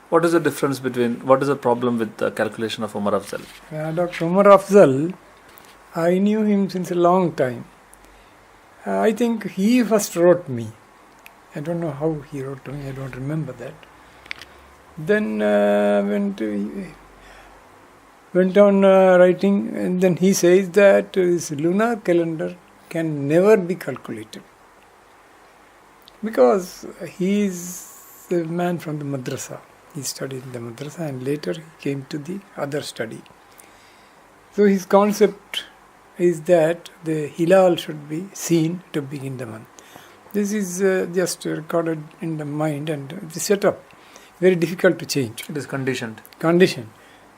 What is the difference what is the problem with the calculation of Umar Afzal? Dr. Umar Afzal, I knew him since a long time. I think he first wrote me. I don't know how he wrote to me, I don't remember that. Then went on writing, and then he says that this lunar calendar can never be calculated. Because he is a man from the madrasa. He studied in the madrasa and later he came to the other study. So his concept is that the hilal should be seen to begin the month. This is just recorded in the mind and the setup. Very difficult to change. It is conditioned.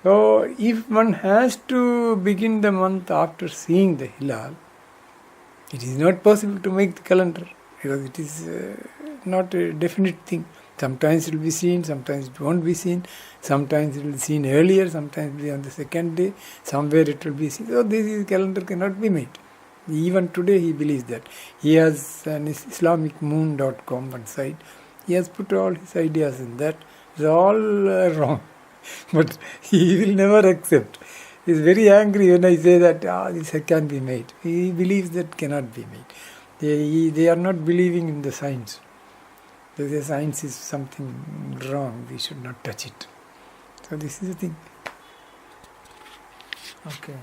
So if one has to begin the month after seeing the hilal, it is not possible to make the calendar because it is not a definite thing. Sometimes it will be seen, sometimes it won't be seen, sometimes it will be seen earlier, sometimes it will be on the second day, somewhere it will be seen. So this calendar cannot be made. Even today he believes that. He has an IslamicMoon.com one site. He has put all his ideas in that. It's all wrong. But he will never accept. He is very angry when I say that this can be made. He believes that cannot be made. They are not believing in the science. The science is something wrong. We should not touch it. So this is the thing. Okay.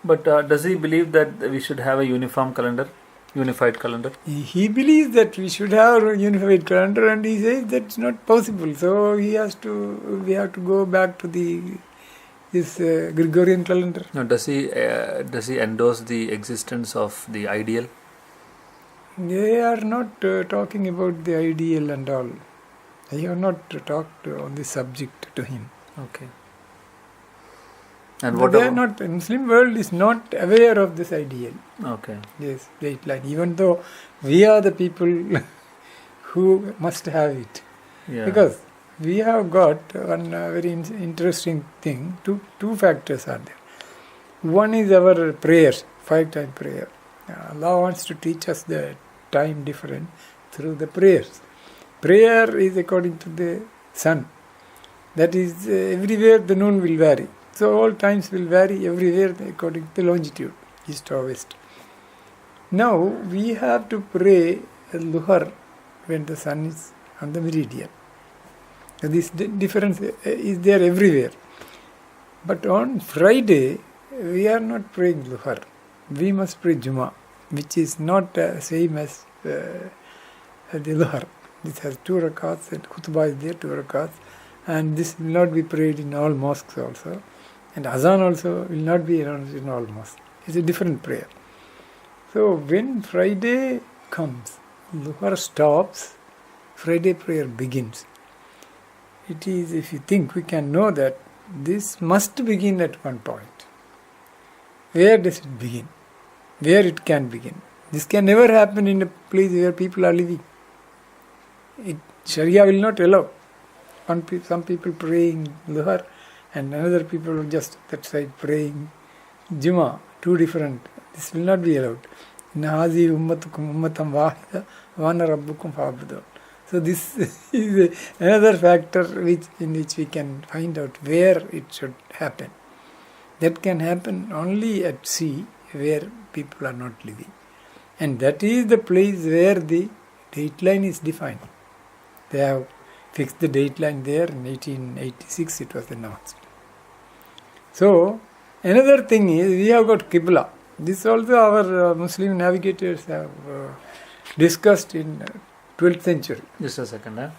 But does he believe that we should have a unified calendar? He believes that we should have a unified calendar, and he says that's not possible. So we have to go back to this Gregorian calendar. No, does he endorse the existence of the ideal? They are not talking about the ideal and all. I have not talked on this subject to him. Okay. And but they are not. The Muslim world is not aware of this ideal. Okay. Yes, dateline. Even though we are the people who must have it. Yeah. Because we have got one very interesting thing. Two factors are there. One is our prayers, 5-time prayer. Allah wants to teach us the time difference through the prayers. Prayer is according to the sun. That is, everywhere the noon will vary. So all times will vary everywhere according to the longitude, east or west. Now we have to pray Lunar when the sun is on the meridian. So this difference is there everywhere. But on Friday, we are not praying Lunar. We must pray Juma, which is not same as the Lunar. This has 2 rakats and khutbah is there, 2 rakats. And this will not be prayed in all mosques also. And Azan also will not be announced in all mosques. It's a different prayer. So when Friday comes, Lunar stops, Friday prayer begins. It is, if you think, we can know that this must begin at one point. Where does it begin? Where it can begin? This can never happen in a place where people are living. Sharia will not allow. Some people praying Lunar and another people are just that side praying Juma. 2 different. This will not be allowed. Nahazi ummatukum ummatam wahida wa ana rabbukum fa'budu. So this is another factor in which we can find out where it should happen. That can happen only at sea where people are not living. And that is the place where the dateline is defined. They have fixed the dateline there in 1886 it was announced. So another thing is we have got Qibla. This also our Muslim navigators have discussed in 12th century. Just a second.